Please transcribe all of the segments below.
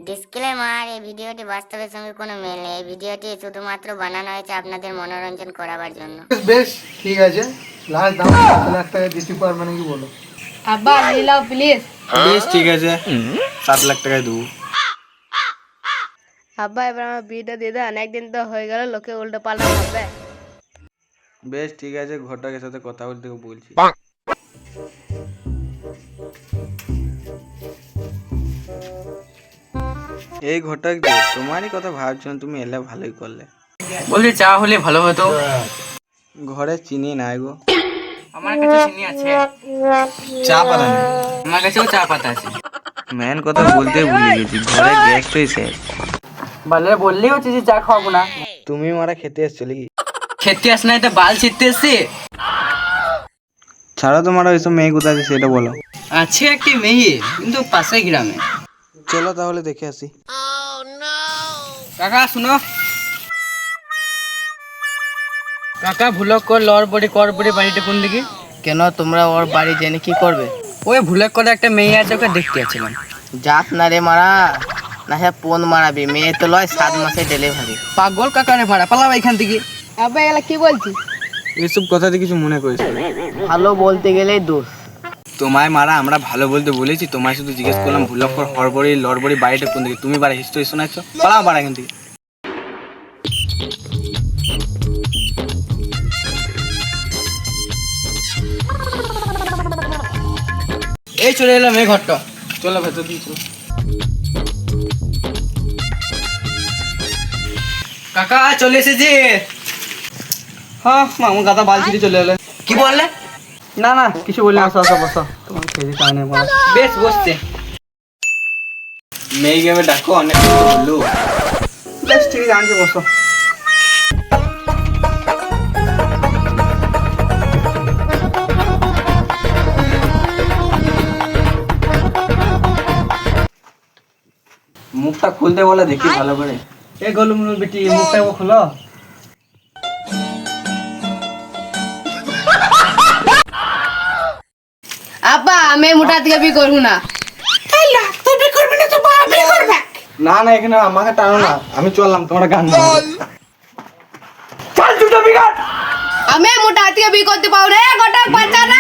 Disclaimer, এই ভিডিওটি বাস্তবের সঙ্গে কোনো মিল নেই। এই ভিডিওটি শুধুমাত্র বানানো হয়েছে আপনাদের মনোরঞ্জন করাবার জন্য। বেশ ঠিক আছে, লাস্ট দাম 7 লাখ টাকা দিতে পারবে নাকি বলো? আব্বা নিয়ে নাও প্লিজ। বেশ ঠিক আছে, 7 লাখ টাকায় দেবো। আব্বা এবার আমার বিয়েটা দিয়ে দেন, একদিন তো হয়ে গেল, লোকে উল্টো পাল্টা ভাববে। বেশ ঠিক আছে, ঘটকের সাথে কথা বলতে বলছি। এই ঘটক যে তোমারই কথা ভাবছিলাম, তুমি এলে ভালোই করলে। বলছি চা হলে ভালো হতো। ঘরে চিনি নাই গো। আমার কাছে চিনি আছে, চা পাতা নেই। আমার কাছেও চা পাতা আছে। মেন কথা বলতে ভুলে গেছি, ঘরে গ্যাসটাই শেষ। ভালো বললেই হচ্ছে যে চা খাওয়াবো না। তুমি মারা খেতে এসছো নাকি? খেতে আস নাই তো বাল ছিটতে এসছি। ছাড়া তোমার ওইসব মেয়ে কোথায় আছে সেটা বলো। আছে একটি মেয়ে, কিন্তু পাশে গ্রামে। চলো তাহলে দেখে আসি। কাকা শুনো, কাকা ভুলক কর লর বড়ি কর বড়ি বাড়িটা কোন দিকে? কেন তোমরা ওর বাড়ি জেনে কি করবে? ওই ভুলক করে একটা মেয়ে আছে, ওকে দেখতে যাচ্ছিলাম। যাস না রে মারা, না হ্যাঁ পোন মারাবি, মেয়ে তো লয় 7 মাসে ডেলিভারি। পাগল কাকা রে ভাড়া পালাবা এখান থেকে। আব্বা এগুলা কি বলছিস? এইসব কথাতে কিছু মনে করিস না। ভালো বলতে গেলেই দোষ। তোমায় মারা আমরা ভালো বলতে বলেছি, তোমায় শুধু জিজ্ঞেস করলাম ভুলক্কর হরবড়ি লড়বড়ি বাড়িটা কোন দিকে। তুমি বাড়ি হিস্ট্রি শোনাচ্ছ, পালাও বাড়া এখান থেকে। এই চলে এলাম এই ঘরটা। চলো ভেতর দিয়ে চলো। কাকা চলে এসেছে। হ্যাঁ মামু গাদা বালতি চলে এলে। কি বললে? না না কিছু বললে, আসো আসো বসো, তোমার খেয়ে কারণে বলো। বেশ বসছে। মেয়ে গেমে ডাকো, অনেক বললো। বেশ ঠিক আছে, আনছি বসো। মুখটা খুলতে বলে দেখি ভালো করে। এই গলু মুলু বেটি মুখটা খোলো। আব্বা আমি মোটা থেকে বিয়ে করবো না। না না এখানে আমাকে টানো না, আমি চললাম, তোমরা গান গাও। আমি মোটা থেকে বিয়ে করতে পারবো রে, গোটা বাচ্চা না।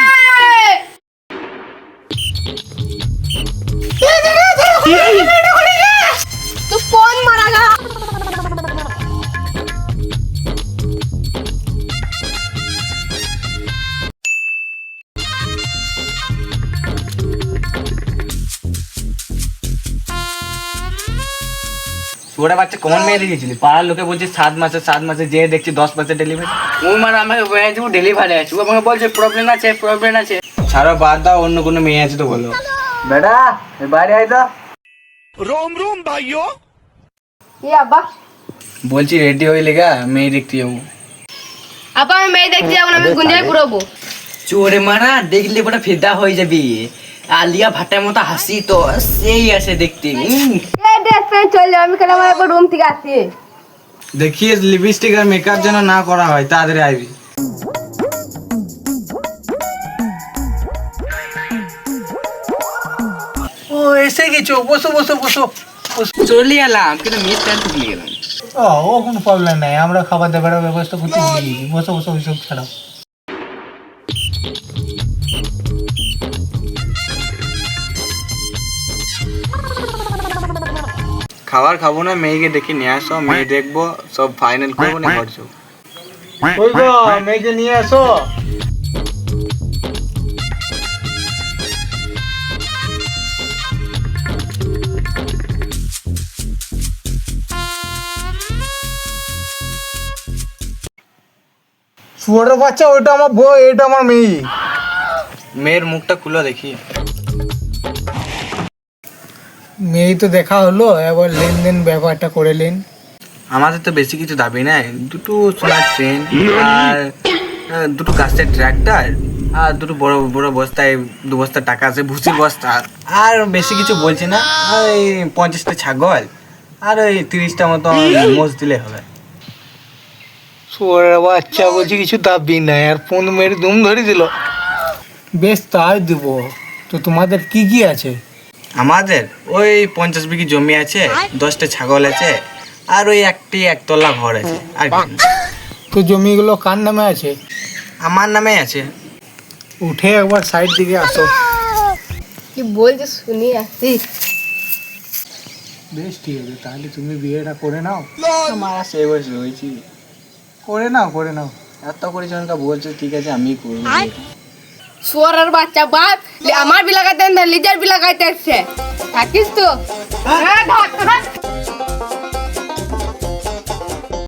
তো ফোন মারা গা। ওরা বাচ্চা কোন মেয়ে দেখেছিলি? পাড়ার লোকে বলছে 7 মাসে যে দেখছি 10 মাসে ডেলিভারি। ও মানে আমাকে বলেছে ডেলিভারি আছে, ও আমাকে বলছে প্রবলেম আছে প্রবলেম আছে। ছাড়ো বাদ দাও, অন্য কোনো মেয়ে আছে তো বলো। বেটা বাইরে আয় তো। কি আব্বা? বলছি রেডি হয়ে লেগা, মেয়ে দেখতে যাবো। আব্বা আমি মেয়ে দেখতে যাবো না, আমি গুঞ্জায় পুরোবো। চোরে মারা দেখলে বড় ফিদা হয়ে যাবি। আলিয়া ভাটার মতো হাসি তো সেই আছে দেখতে। চল যাও, আমি কেন আমার রুম থেকে আসছি। দেখিস লিপস্টিক আর মেকআপ যেন না করা হয়, তাড়াতাড়ি আইবি। ও এসে গেছো, বসো বসো বসো। চলে এলাম কিন্তু মিস টাইম চলে গেলাম। ও কোনো প্রবলেম নাই, আমরা খাবার দাবারের ব্যবস্থা করতে দিয়েছি। বসো বসো, ওইসব ছাড়াও। খাবার খাবো না, মেয়েকে দেখে নিয়ে আসো, মেয়ে দেখবো, সব ফাইনাল করবো না ঘর যাবো। ওই গো মেয়েকে নিয়ে আসো। শুয়ারের বাচ্চা, ওইটা আমার বউ, এইটা আমার মেয়ে। মেয়ের মুখটা খুলে দেখি। মেয়ে তো দেখা হলো, এবার লেনদেন ব্যাপারটা করে নেন। আমাদের তো বেশি কিছু দাবি নাই, দুটো সোনার ট্রেন আর দুটো কাস্টের ট্র্যাক্টর আর দুটো বড় বড় বস্তায় 2 বস্তা টাকা আছে, ভুসির বস্তা। আর বেশি কিছু বলছি না, আর ওই 50টা ছাগল আর ওই 30টা মতো মোষ দিলে হবে। শুয়ারের বাচ্চা বলছি কিছু দাবি নাই, আর ফোন মেরে দুম ধরে দিল। বেশ তাই দিব। তো তোমাদের কি কি আছে? আমাদের ওই 50 বিঘি জমি আছে, 10টা ছাগল আছে, আর ওই একতলা ঘর আছে। আর কি না। তো জমিগুলো কার নামে আছে? আমার নামে আছে। উঠে একবার সাইড দিকে আসো। কি বলছে শুনি আসি। বেশ ঠিক আছে, তাহলে তুমি বিয়েটা করে নাও। আমার সেই বয়স রয়েছি, করে নাও করে নাও। এত করে জনকা বলছে, ঠিক আছে আমি করবো। শুয়ারের বাচ্চা বাপ আমার বি লাগাতে লিজার বি লাগাইতে আসছে থাকিস তো